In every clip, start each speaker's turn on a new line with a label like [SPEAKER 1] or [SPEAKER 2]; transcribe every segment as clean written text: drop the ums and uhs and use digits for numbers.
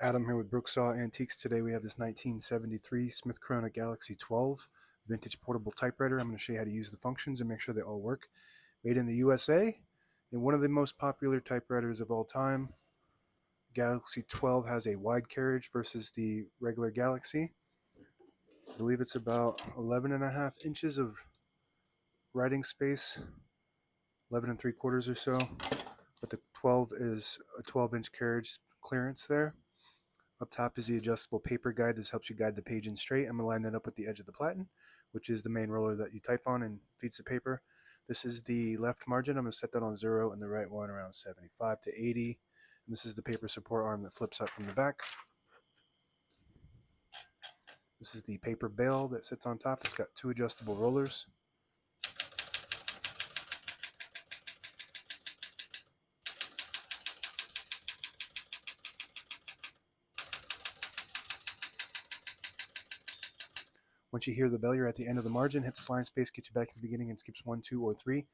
[SPEAKER 1] Adam here with Brooksaw Antiques. Today we have this 1973 Smith-Corona Galaxie 12 vintage portable typewriter. I'm going to show you how to use the functions and make sure they all work. Made in the USA and one of the most popular typewriters of all time. Galaxie 12 has a wide carriage versus the regular Galaxie. I believe it's about 11.5 inches of writing space, 11 and 3/4 or so, but the 12 is a 12-inch carriage clearance there. Up top is the adjustable paper guide. This helps you guide the page in straight. I'm going to line that up with the edge of the platen, which is the main roller that you type on and feeds the paper. This is the left margin. I'm going to set that on 0 and the right one around 75 to 80. And this is the paper support arm that flips up from the back. This is the paper bail that sits on top. It's got 2 adjustable rollers. Once you hear the bell, you're at the end of the margin. Hit the slide space, get you back to the beginning, and skips 1, 2, or 3.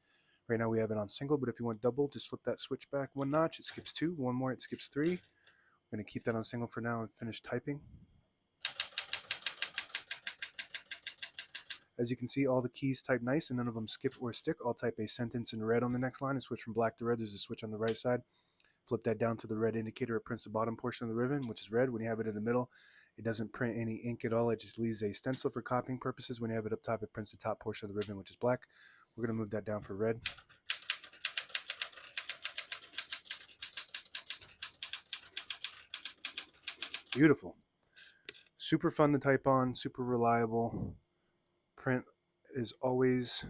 [SPEAKER 1] Right now we have it on single, but if you want double, just flip that switch back 1 notch. It skips 2. 1 more, it skips 3. I'm going to keep that on single for now and finish typing. As you can see, all the keys type nice and none of them skip or stick. I'll type a sentence in red on the next line and switch from black to red. There's a switch on the right side. Flip that down to the red indicator. It prints the bottom portion of the ribbon, which is red. When you have it in the middle, it doesn't print any ink at all. It just leaves a stencil for copying purposes. When you have it up top, it prints the top portion of the ribbon, which is black. We're going to move that down for red. Beautiful. Super fun to type on, super reliable. Print is always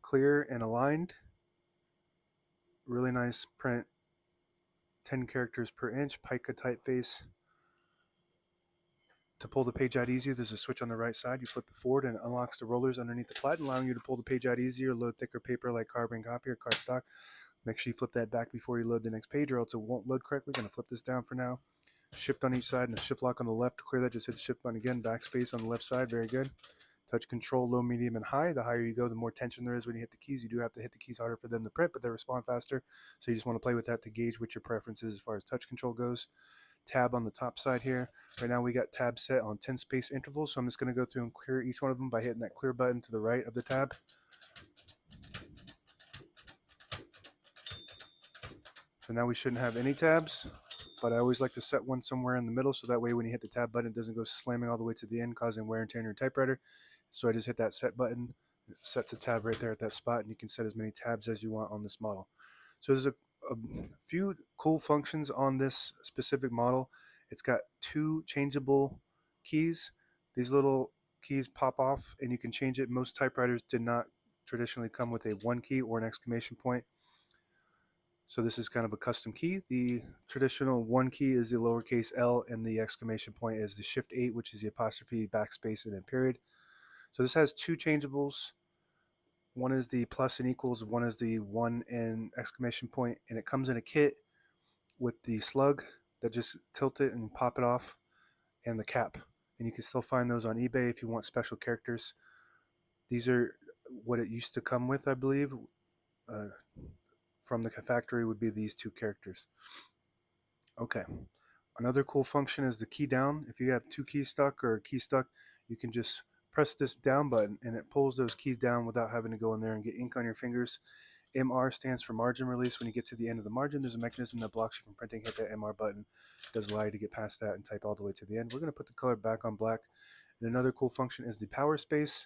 [SPEAKER 1] clear and aligned. Really nice print. 10 characters per inch, pica typeface. To pull the page out easier, there's a switch on the right side. You flip it forward and it unlocks the rollers underneath the platen, allowing you to pull the page out easier, load thicker paper like carbon copy or cardstock. Make sure you flip that back before you load the next page or else it won't load correctly. Going to flip this down for now. Shift on each side and a shift lock on the left. To clear that, just hit the shift button again. Backspace on the left side. Very good. Touch control, low, medium, and high. The higher you go, the more tension there is when you hit the keys. You do have to hit the keys harder for them to print, but they respond faster. So you just want to play with that to gauge what your preference is as far as touch control goes. Tab on the top side here. Right now we got tab set on 10 space intervals. So I'm just going to go through and clear each one of them by hitting that clear button to the right of the tab. So now we shouldn't have any tabs, but I always like to set one somewhere in the middle so that way when you hit the tab button, it doesn't go slamming all the way to the end, causing wear and tear on your typewriter. So I just hit that set button. It sets a tab right there at that spot, and you can set as many tabs as you want on this model. So there's a few cool functions on this specific model. It's got 2 changeable keys. These little keys pop off and you can change it. Most typewriters did not traditionally come with a 1 key or an exclamation point. So this is kind of a custom key. The traditional 1 key is the lowercase l and the exclamation point is the shift 8, which is the apostrophe, backspace, and then period. So this has 2 changeables. One is the plus and equals, one is the 1 and exclamation point, and it comes in a kit with the slug that just tilt it and pop it off, and the cap. And you can still find those on eBay if you want special characters. These are what it used to come with, I believe. From the factory would be these 2 characters. Okay. Another cool function is the key down. If you have 2 keys stuck or a key stuck, you can just press this down button and it pulls those keys down without having to go in there and get ink on your fingers. MR stands for margin release. When you get to the end of the margin, there's a mechanism that blocks you from printing. Hit that MR button. It does allow you to get past that and type all the way to the end. We're going to put the color back on black. And another cool function is the power space.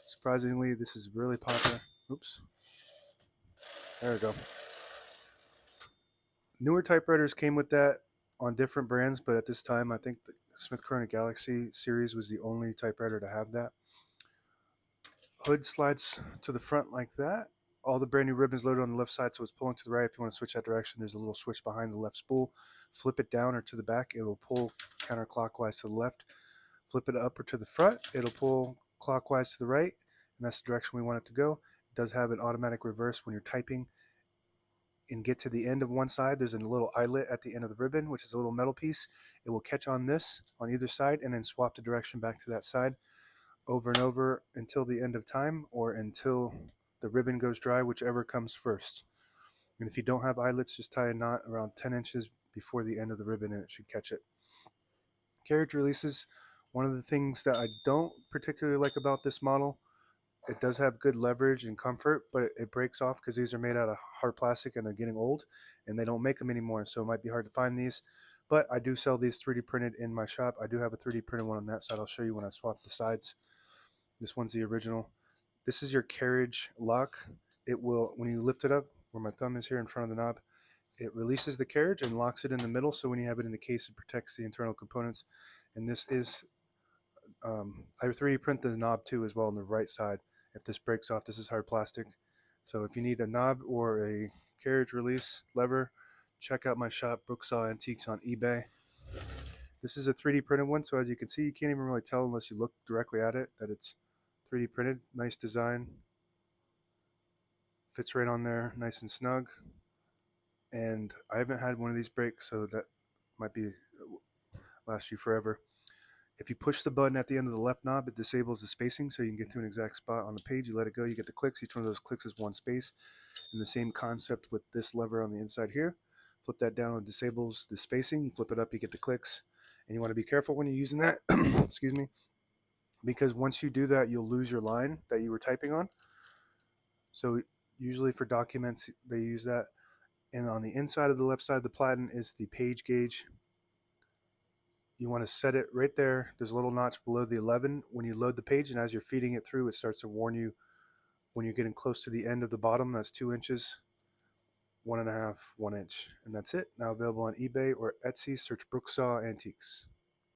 [SPEAKER 1] Surprisingly, this is really popular. Oops. There we go. Newer typewriters came with that on different brands, but at this time, I think the Smith-Corona Galaxie series was the only typewriter to have that. Hood slides to the front like that. All the brand new ribbons loaded on the left side, so it's pulling to the right. If you want to switch that direction, there's a little switch behind the left spool. Flip it down or to the back, it will pull counterclockwise to the left. Flip it up or to the front, it'll pull clockwise to the right, and that's the direction we want it to go. It does have an automatic reverse when you're typing and get to the end of one side. There's a little eyelet at the end of the ribbon, which is a little metal piece. It will catch on this on either side and then swap the direction back to that side over and over until the end of time or until the ribbon goes dry, whichever comes first. And if you don't have eyelets, just tie a knot around 10 inches before the end of the ribbon and it should catch it. Carriage releases, one of the things that I don't particularly like about this model, it does have good leverage and comfort, but it breaks off because these are made out of hard plastic and they're getting old and they don't make them anymore. So it might be hard to find these, but I do sell these 3D printed in my shop. I do have a 3D printed one on that side. I'll show you when I swap the sides. This one's the original. This is your carriage lock. It will, when you lift it up, where my thumb is here in front of the knob, it releases the carriage and locks it in the middle. So when you have it in the case, it protects the internal components. And this is, I 3D print the knob too as well on the right side. If this breaks off, this is hard plastic. So if you need a knob or a carriage release lever, check out my shop, Brooksaw Antiques, on eBay. This is a 3D printed one, so as you can see, you can't even really tell unless you look directly at it that it's 3D printed. Nice design. Fits right on there, nice and snug. And I haven't had one of these break, so that might be last you forever. If you push the button at the end of the left knob, it disables the spacing so you can get to an exact spot on the page. You let it go, you get the clicks. Each one of those clicks is one space. And the same concept with this lever on the inside here. Flip that down, it disables the spacing. You flip it up, you get the clicks. And you want to be careful when you're using that, excuse me, because once you do that, you'll lose your line that you were typing on. So usually for documents, they use that. And on the inside of the left side of the platen is the page gauge. You want to set it right there. There's a little notch below the 11 when you load the page, and as you're feeding it through, it starts to warn you when you're getting close to the end of the bottom. That's 2 inches, 1.5, 1 inch, and that's it. Now available on eBay or Etsy. Search Brooksaw Antiques.